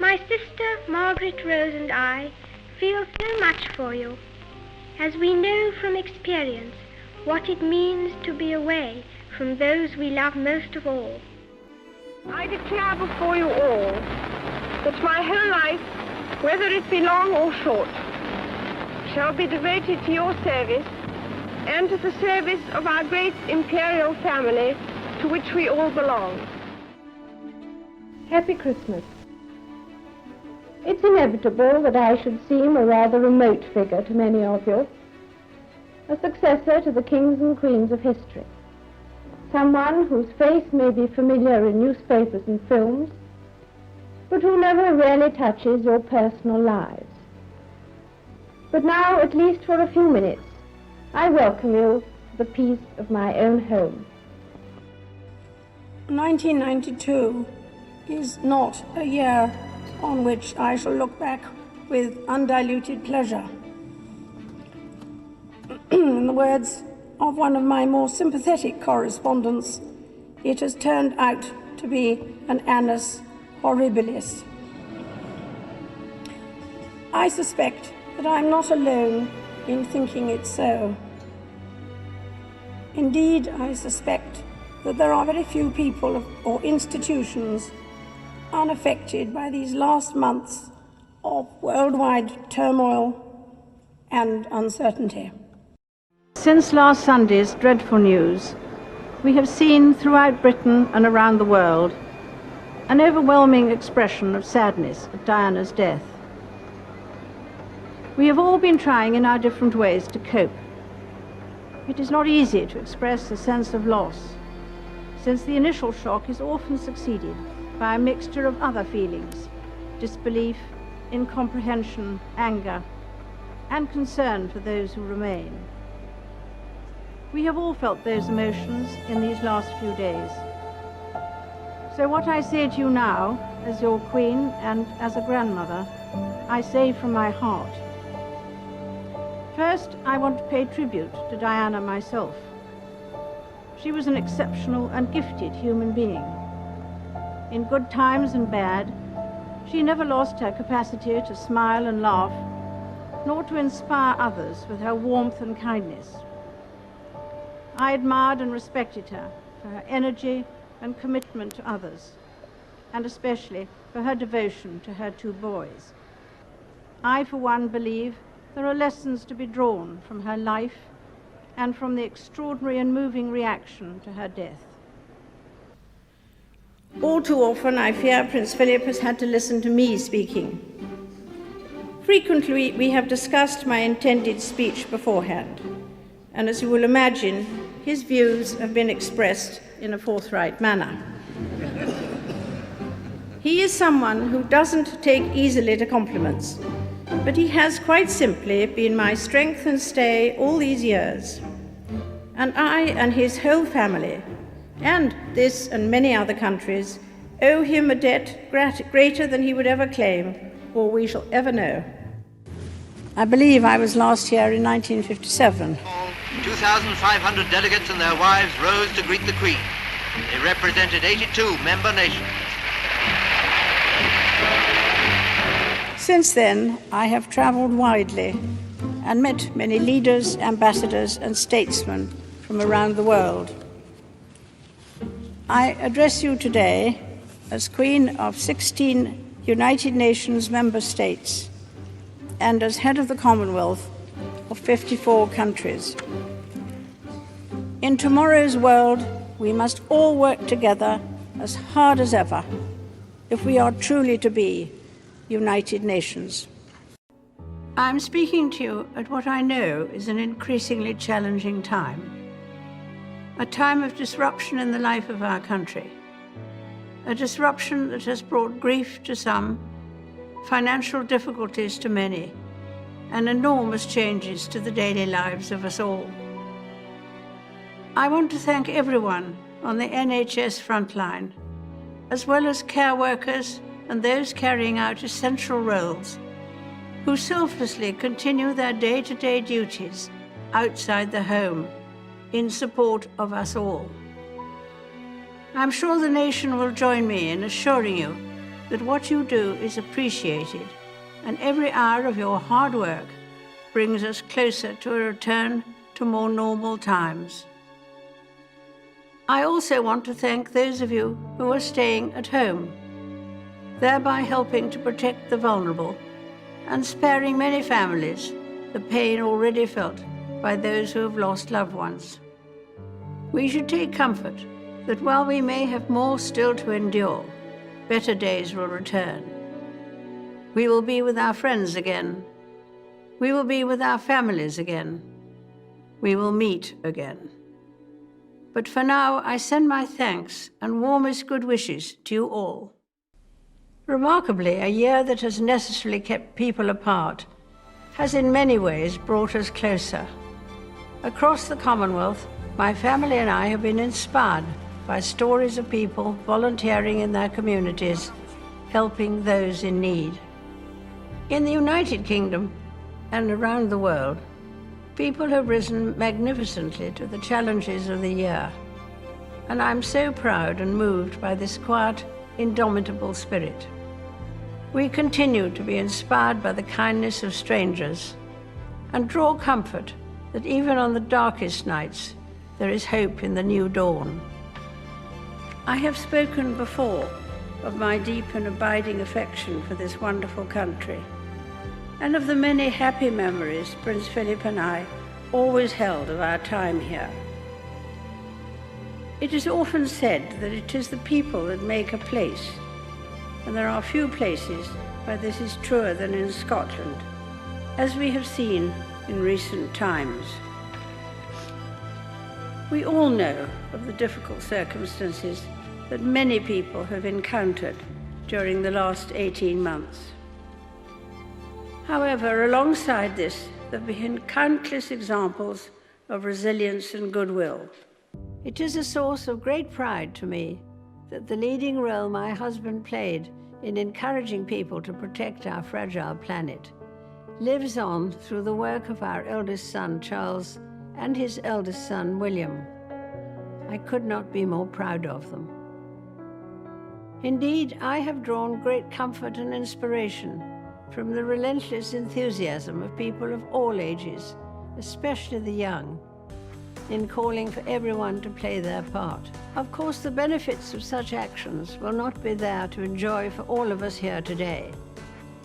My sister Margaret Rose and I feel so much for you, as we know from experience what it means to be away from those we love most of all. I declare before you all that my whole life, whether it be long or short, shall be devoted to your service and to the service of our great imperial family to which we all belong. Happy Christmas. It's inevitable that I should seem a rather remote figure to many of you, a successor to the kings and queens of history, someone whose face may be familiar in newspapers and films, but who never really touches your personal lives. But now, at least for a few minutes, I welcome you to the peace of my own home. 1992 is not a year on which I shall look back with undiluted pleasure. In the words of one of my more sympathetic correspondents, it has turned out to be an annus horribilis. I suspect that I'm not alone in thinking it so. Indeed, I suspect that there are very few people or institutions unaffected by these last months of worldwide turmoil and uncertainty. Since last Sunday's dreadful news, we have seen throughout Britain and around the world an overwhelming expression of sadness at Diana's death. We have all been trying in our different ways to cope. It is not easy to express a sense of loss, since the initial shock is often succeeded by a mixture of other feelings: disbelief, incomprehension, anger, and concern for those who remain. We have all felt those emotions in these last few days. So what I say to you now, as your queen and as a grandmother, I say from my heart. First, I want to pay tribute to Diana myself. She was an exceptional and gifted human being. In good times and bad, she never lost her capacity to smile and laugh, nor to inspire others with her warmth and kindness. I admired and respected her for her energy and commitment to others, and especially for her devotion to her two boys. I, for one, believe there are lessons to be drawn from her life and from the extraordinary and moving reaction to her death. All too often, I fear, Prince Philip has had to listen to me speaking. Frequently, we have discussed my intended speech beforehand, and as you will imagine, his views have been expressed in a forthright manner. He is someone who doesn't take easily to compliments, but he has quite simply been my strength and stay all these years. And I and his whole family, and this and many other countries, owe him a debt greater than he would ever claim or we shall ever know. I believe I was last here in 1957. 2,500 delegates and their wives rose to greet the Queen. They represented 82 member nations. Since then, I have traveled widely and met many leaders, ambassadors, and statesmen from around the world. I address you today as Queen of 16 United Nations member states and as head of the Commonwealth of 54 countries. In tomorrow's world, we must all work together as hard as ever if we are truly to be United Nations. I'm speaking to you at what I know is an increasingly challenging time, a time of disruption in the life of our country, a disruption that has brought grief to some, financial difficulties to many, and enormous changes to the daily lives of us all. I want to thank everyone on the NHS frontline, as well as care workers and those carrying out essential roles, who selflessly continue their day-to-day duties outside the home in support of us all. I'm sure the nation will join me in assuring you that what you do is appreciated, and every hour of your hard work brings us closer to a return to more normal times. I also want to thank those of you who are staying at home, thereby helping to protect the vulnerable and sparing many families the pain already felt by those who have lost loved ones. We should take comfort that while we may have more still to endure, better days will return. We will be with our friends again. We will be with our families again. We will meet again. But for now, I send my thanks and warmest good wishes to you all. Remarkably, a year that has necessarily kept people apart has in many ways brought us closer. Across the Commonwealth, my family and I have been inspired by stories of people volunteering in their communities, helping those in need. In the United Kingdom and around the world, people have risen magnificently to the challenges of the year, and I'm so proud and moved by this quiet, indomitable spirit. We continue to be inspired by the kindness of strangers and draw comfort that even on the darkest nights, there is hope in the new dawn. I have spoken before of my deep and abiding affection for this wonderful country, and of the many happy memories Prince Philip and I always held of our time here. It is often said that it is the people that make a place, and there are few places where this is truer than in Scotland, as we have seen in recent times. We all know of the difficult circumstances that many people have encountered during the last 18 months. However, alongside this, there have been countless examples of resilience and goodwill. It is a source of great pride to me that the leading role my husband played in encouraging people to protect our fragile planet lives on through the work of our eldest son, Charles, and his eldest son, William. I could not be more proud of them. Indeed, I have drawn great comfort and inspiration from the relentless enthusiasm of people of all ages, especially the young, in calling for everyone to play their part. Of course, the benefits of such actions will not be there to enjoy for all of us here today.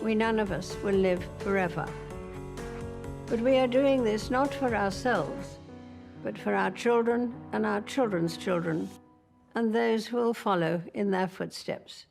None of us will live forever. But we are doing this not for ourselves, but for our children and our children's children, and those who will follow in their footsteps.